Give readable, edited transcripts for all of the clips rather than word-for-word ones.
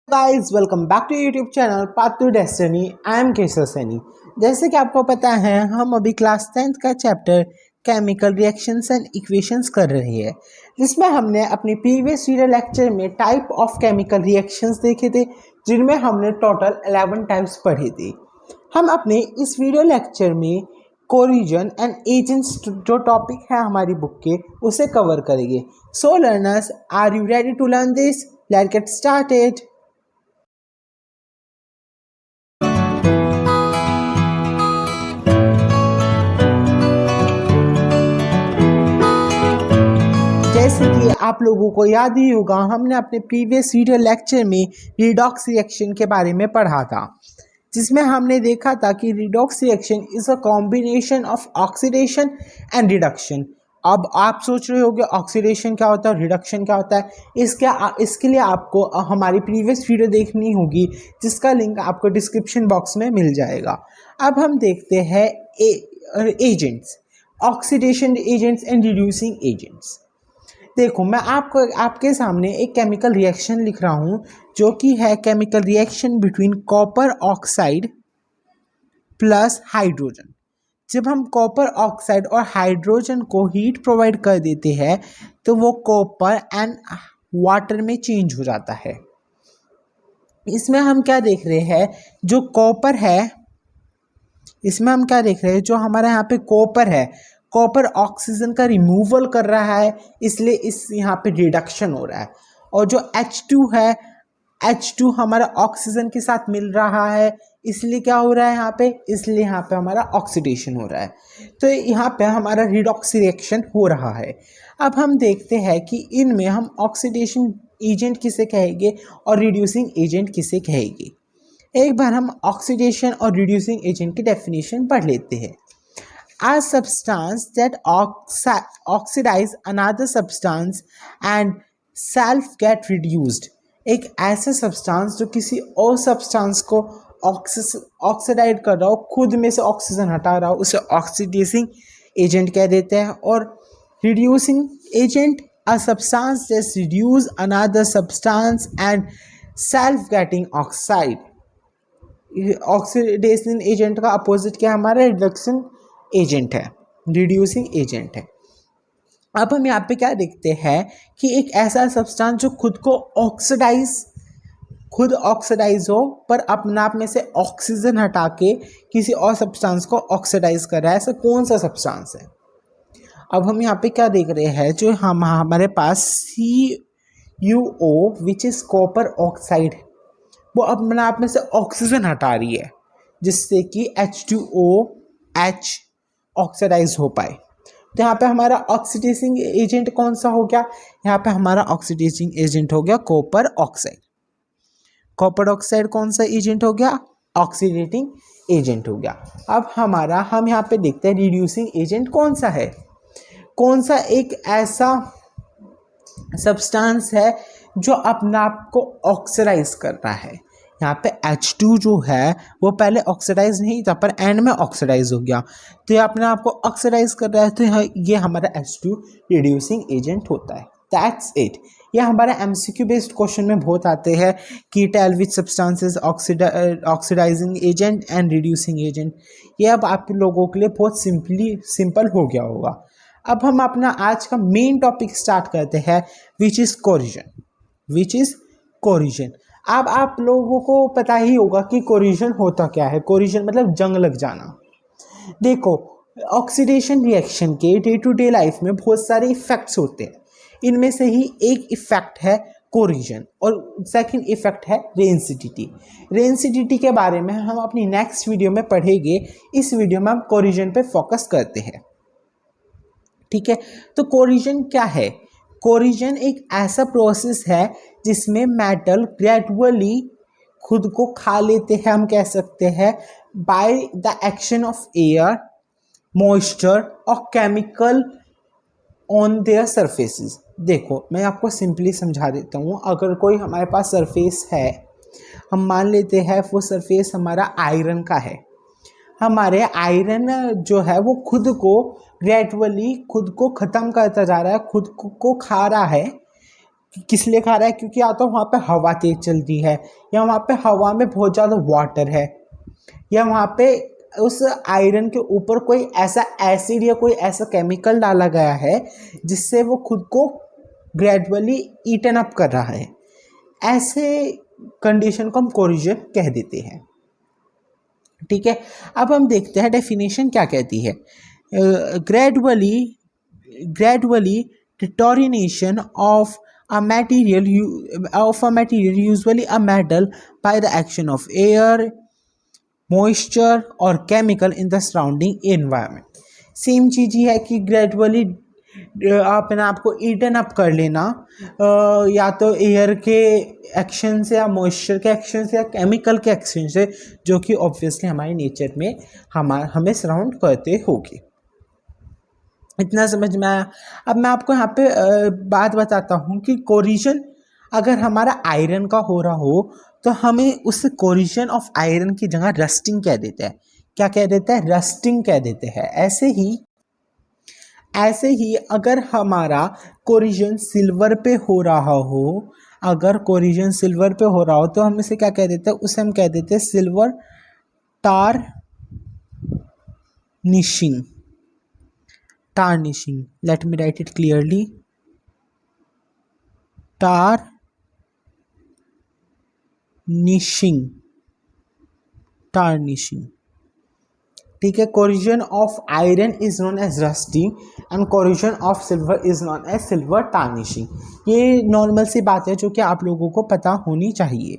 Guys welcome back to YouTube channel path to destiny. I am Keshav Saini. जैसे कि आपको पता है हम अभी क्लास 10th का chapter chemical reactions and equations कर रहे हैं, जिसमें हमने अपनी प्रीवियस वीडियो लेक्चर में टाइप ऑफ केमिकल रिएक्शंस देखे थे, जिनमें हमने टोटल 11 टाइप्स पढ़े थे। हम अपने इस वीडियो लेक्चर में कोरिजन एंड एजेंट्स जो टॉपिक है हमारी बुक के उसे कवर करेंगे। So learners, are you ready to learn this? Let's get started. जैसे कि आप लोगों को याद ही होगा, हमने अपने प्रीवियस वीडियो लेक्चर में रिडॉक्स रिएक्शन के बारे में पढ़ा था, जिसमें हमने देखा था कि redox reaction is a combination of oxidation and reduction. अब आप सोच रहे होंगे ऑक्सीडेशन क्या होता है, रिडक्शन क्या होता है। इसके लिए आपको हमारी प्रीवियस वीडियो देखनी होगी, जिसका लिंक आपको डिस्क्रिप्शन बॉक्स में मिल जाएगा। अब हम देखते हैं agents, oxidation agents and reducing agents. देखो, मैं आपके सामने एक केमिकल रिएक्शन लिख रहा हूँ, जो कि है chemical reaction between copper oxide plus hydrogen. जब हम कॉपर ऑक्साइड और हाइड्रोजन को हीट प्रोवाइड कर देते हैं तो वो कॉपर एंड वाटर में चेंज हो जाता है। इसमें हम क्या देख रहे हैं, जो कॉपर है, इसमें हम क्या देख रहे हैं, जो हमारे यहाँ पे कॉपर है, कॉपर ऑक्सीजन का रिमूवल कर रहा है, इसलिए इस यहाँ पे रिडक्शन हो रहा है। और जो H2 है, H2 हमारा ऑक्सीजन के साथ मिल रहा है, इसलिए क्या हो रहा है यहाँ पे, इसलिए यहाँ पे हमारा ऑक्सीडेशन हो रहा है। तो यहाँ पे हमारा रिडॉक्स रिएक्शन हो रहा है। अब हम देखते हैं कि इनमें हम ऑक्सीडेशन एजेंट किसे कहेंगे और रिड्यूसिंग एजेंट किसे कहेंगे। एक बार हम ऑक्सीडेशन और रिड्यूसिंग एजेंट की डेफिनेशन पढ़ लेते हैं। A substance that oxidize another substance and self get reduced। एक ऐसा सब्सटेंस जो किसी और सब्सटेंस को ऑक्सीडाइज कर रहा हो, खुद में से ऑक्सीजन हटा रहा हो, उसे ऑक्सीडाइजिंग एजेंट कह देते हैं। और reducing agent, a substance that reduce another substance and self getting oxide। Oxidation agent का अपोजिट क्या है, हमारा रिडक्शन एजेंट है, रिड्यूसिंग एजेंट है। अब हम यहाँ पे क्या देखते हैं कि एक ऐसा सब्सटेंस जो खुद ऑक्सीडाइज हो, पर अपने आप में से ऑक्सीजन हटा के किसी और सब्सटेंस को ऑक्सीडाइज कर रहा है, ऐसा कौन सा सब्सटेंस है। अब हम यहाँ पे क्या देख रहे हैं, जो हमारे पास CuO which is copper oxide, वो अपने आप में से ऑक्सीजन हटा रही है, जिससे कि H2OH ऑक्सीडाइज हो पाए। तो यहाँ पे हमारा ऑक्सीडाइजिंग एजेंट कौन सा हो गया, यहाँ पे हमारा ऑक्सीडाइजिंग एजेंट हो गया कॉपर ऑक्साइड। कॉपर ऑक्साइड कौन सा एजेंट हो गया, ऑक्सीडेटिंग एजेंट हो गया। अब हम यहाँ पे देखते हैं रिड्यूसिंग एजेंट कौन सा है। कौन सा एक ऐसा सब्सटेंस है जो अपने आप को ऑक्सीडाइज कर रहा है। यहाँ पे H2 जो है वो पहले ऑक्सीडाइज नहीं था, पर एंड में ऑक्सीडाइज हो गया, तो ये अपने आप को ऑक्सीडाइज कर रहा है, तो ये हमारा H2 रिड्यूसिंग एजेंट होता है। That's it. ये हमारा MCQ बेस्ड क्वेश्चन में बहुत आते हैं कि tell which substances oxidising agent and reducing agent. ये अब आप लोगों के लिए बहुत सिंपल हो गया होगा। अब हम अपना आज का मेन टॉपिक स्टार्ट करते हैं, विच इज़ कोरिजन। अब आप लोगों को पता ही होगा कि कोरिजन होता क्या है। कोरिजन मतलब जंग लग जाना। देखो, ऑक्सीडेशन रिएक्शन के डे टू डे लाइफ में बहुत सारे इफेक्ट्स होते हैं, इनमें से ही एक इफेक्ट है कोरिजन और सेकंड इफेक्ट है रेनसिडिटी। रेनसिडिटी के बारे में हम अपनी नेक्स्ट वीडियो में पढ़ेंगे। इस वीडियो में हम कोरिजन पे फोकस करते हैं, ठीक है। तो कोरिजन क्या है? कोरिजन एक ऐसा प्रोसेस है जिसमें मेटल ग्रेजुअली खुद को खा लेते हैं, हम कह सकते हैं, by the action of air, moisture और केमिकल ऑन देयर सरफेसेस। देखो, मैं आपको सिंपली समझा देता हूँ। अगर कोई हमारे पास सरफेस है, हम मान लेते हैं वो सरफेस हमारा आयरन का है। हमारे आयरन जो है वो खुद को ग्रेजुअली खुद को ख़त्म करता जा रहा है, खुद को खा रहा है, किस लिए खा रहा है? क्योंकि या तो वहाँ पे हवा तेज चलती है, या वहाँ पे हवा में बहुत ज़्यादा वाटर है, या वहाँ पे उस आयरन के ऊपर कोई ऐसा एसिड या कोई ऐसा केमिकल डाला गया है जिससे वो खुद को ग्रेजुअली ईटन अप कर रहा है। ऐसे कंडीशन को हम कोरिजन कह देते हैं। ठीक है, अब हम देखते हैं डेफिनेशन क्या कहती है। Gradually deterioration of a material usually a metal by the action of air, moisture और chemical in the surrounding environment। Same चीज़ ही है कि ग्रेजुअली अपने आप को ईटन अप कर लेना, या तो एयर के एक्शन से, या मॉइस्चर के एक्शन से, या केमिकल के एक्शन से, जो कि ऑब्वियसली हमारे नेचर में हमें सराउंड करते होगी। इतना समझ में आया? अब मैं आपको यहाँ पे बात बताता हूँ कि कोरिजन अगर हमारा आयरन का हो रहा हो तो हमें उस कोरिजन ऑफ आयरन की जगह रस्टिंग कह देते हैं। क्या कह देते हैं? रस्टिंग कह देते हैं। ऐसे ही अगर हमारा कोरिजन सिल्वर पे हो रहा हो, अगर कोरिजन सिल्वर पे हो रहा हो तो हम इसे क्या कह देते हैं? उसे हम कह देते हैं silver tarnishing। Let me write it clearly, tarnishing। ठीक है, corrosion of iron is known as rusting and corrosion of silver is known as silver tarnishing. ये नॉर्मल सी बात है जो कि आप लोगों को पता होनी चाहिए।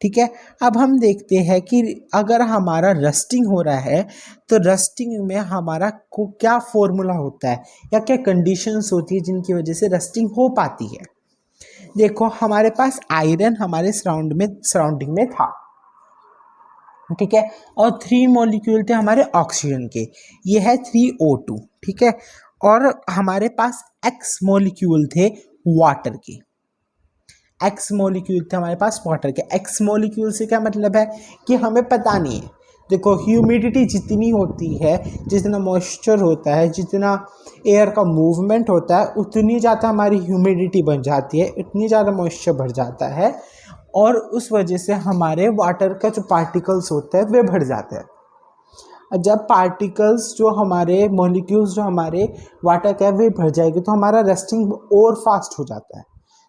ठीक है, अब हम देखते हैं कि अगर हमारा रस्टिंग हो रहा है तो रस्टिंग में हमारा को क्या फॉर्मूला होता है या क्या कंडीशंस होती है जिनकी वजह से रस्टिंग हो पाती है। देखो, हमारे पास आयरन हमारे सराउंडिंग में था, ठीक है, और 3 मॉलिक्यूल थे हमारे ऑक्सीजन के, ये है 3O2। ठीक है, और हमारे पास X मॉलिक्यूल थे वाटर के, X मॉलिक्यूल थे हमारे पास वाटर के। X मॉलिक्यूल से क्या मतलब है कि हमें पता नहीं है। देखो, ह्यूमिडिटी जितनी होती है, जितना मॉइस्चर होता है, जितना एयर का मूवमेंट होता है, उतनी ज़्यादा हमारी ह्यूमिडिटी बन जाती है, इतनी ज़्यादा मॉइस्चर बढ़ जाता है, और उस वजह से हमारे वाटर का जो पार्टिकल्स होते हैं वे बढ़ जाते हैं। जब पार्टिकल्स जो हमारे मॉलिक्यूल्स जो हमारे वाटर का वे बढ़ जाएगी तो हमारा रस्टिंग और फास्ट हो जाता है।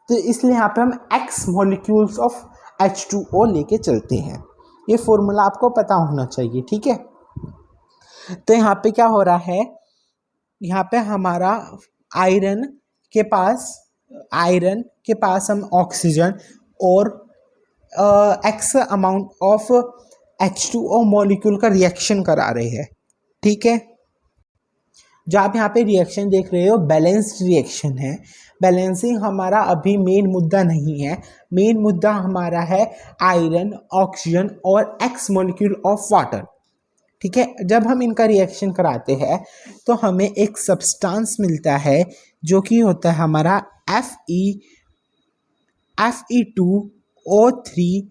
तो इसलिए यहाँ पे हम X मॉलिक्यूल्स ऑफ H2O लेके चलते हैं। ये फॉर्मूला आपको पता होना चाहिए। ठीक है, तो यहाँ पे क्या हो रहा है, यहाँ पे हमारा आयरन के पास हम ऑक्सीजन और X amount of H2O molecule का रिएक्शन करा रहे हैं। ठीक है, जो आप यहाँ पे रिएक्शन देख रहे हो बैलेंस्ड रिएक्शन है। बैलेंसिंग हमारा अभी मेन मुद्दा नहीं है। मेन मुद्दा हमारा है आयरन, ऑक्सीजन और X मॉलिक्यूल ऑफ वाटर। ठीक है, जब हम इनका रिएक्शन कराते हैं तो हमें एक सब्सटेंस मिलता है जो कि होता है हमारा Fe2O3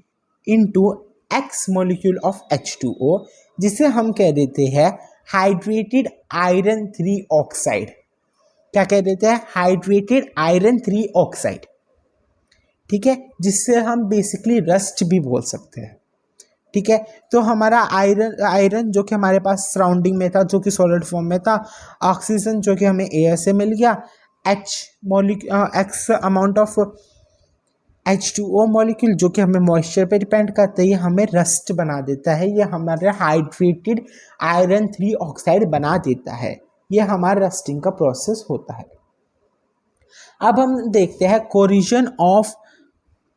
into X molecule of H2O, जिसे हम कह देते हैं हाइड्रेटेड आयरन 3 ऑक्साइड। क्या कह देते हैं? Hydrated iron 3 oxide. ठीक है, जिससे हम बेसिकली रस्ट भी बोल सकते हैं। ठीक है, तो हमारा आयरन जो कि हमारे पास सराउंडिंग में था, जो कि सॉलिड फॉर्म में था, ऑक्सीजन जो कि हमें एयर से मिल गया, X amount of H2O molecule जो कि हमें मॉइस्चर पे डिपेंड करता है, ये हमें रस्ट बना देता है, ये हमारे हाइड्रेटेड आयरन 3 ऑक्साइड बना देता है। ये हमारा रस्टिंग का प्रोसेस होता है। अब हम देखते हैं कोरिजन ऑफ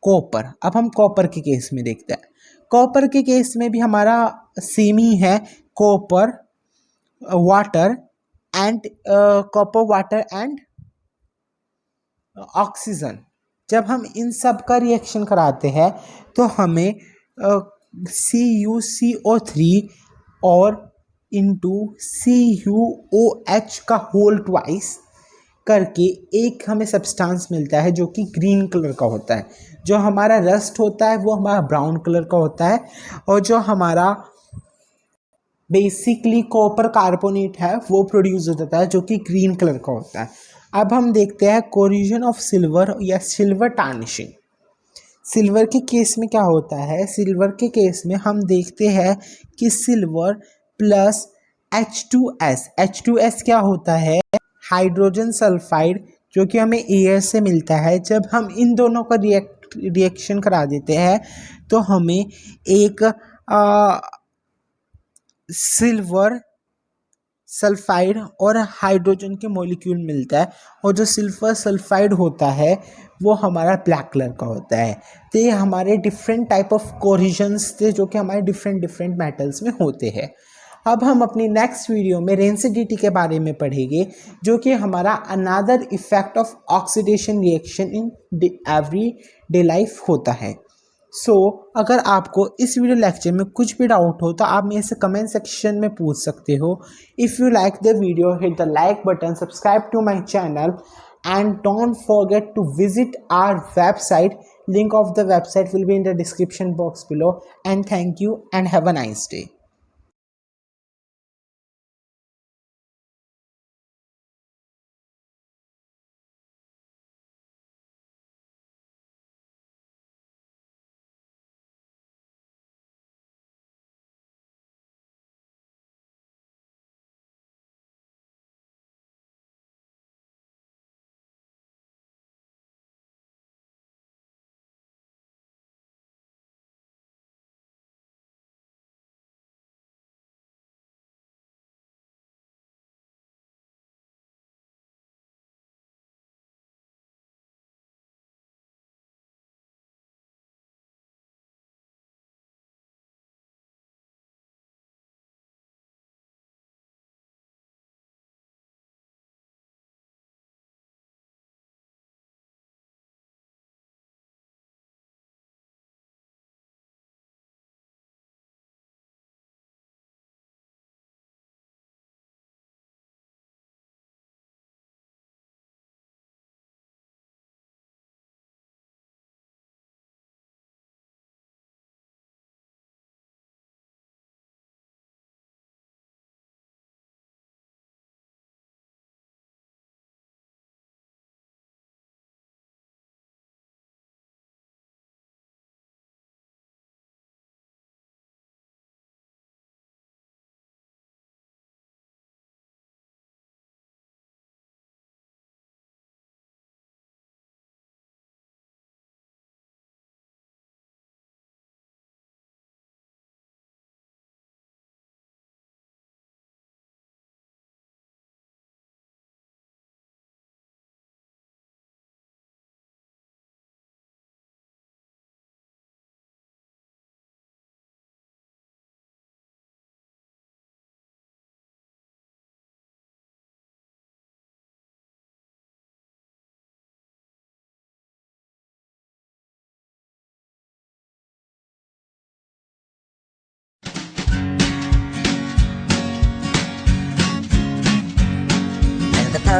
कॉपर। अब हम कॉपर के केस में देखते हैं। कॉपर के केस में भी हमारा सेम ही है, कॉपर वाटर एंड ऑक्सीजन। जब हम इन सब का रिएक्शन कराते हैं तो हमें CuCO3 और इंटू CuOH का होल ट्वाइस करके एक हमें सब्सटेंस मिलता है जो कि ग्रीन कलर का होता है। जो हमारा रस्ट होता है वो हमारा ब्राउन कलर का होता है, और जो हमारा बेसिकली कॉपर कार्बोनेट है वो प्रोड्यूस हो जाता है जो कि ग्रीन कलर का होता है। अब हम देखते हैं कोरिजन ऑफ सिल्वर या सिल्वर टार्निशिंग। सिल्वर के केस में क्या होता है, सिल्वर के केस में हम देखते हैं कि सिल्वर प्लस H2S, H2S क्या होता है, हाइड्रोजन सल्फाइड, जो कि हमें एयर से मिलता है। जब हम इन दोनों का रिएक्शन करा देते हैं तो हमें एक सिल्वर सल्फाइड और हाइड्रोजन के मॉलिक्यूल मिलता है, और जो सिल्वर सल्फाइड होता है वो हमारा ब्लैक कलर का होता है। तो ये हमारे डिफरेंट टाइप ऑफ कोरिजन्स थे जो कि हमारे डिफरेंट मेटल्स में होते हैं। अब हम अपनी नेक्स्ट वीडियो में रेंसिडिटी के बारे में पढ़ेंगे, जो कि हमारा another effect of oxidation reaction in every day life होता है। अगर आपको इस वीडियो लेक्चर में कुछ भी डाउट हो तो आप मेरे से कमेंट सेक्शन में पूछ सकते हो। If you like the video, hit the like button, subscribe to my channel, and don't forget to visit our website. Link of the website will be in the description box below. And thank you and have a nice day.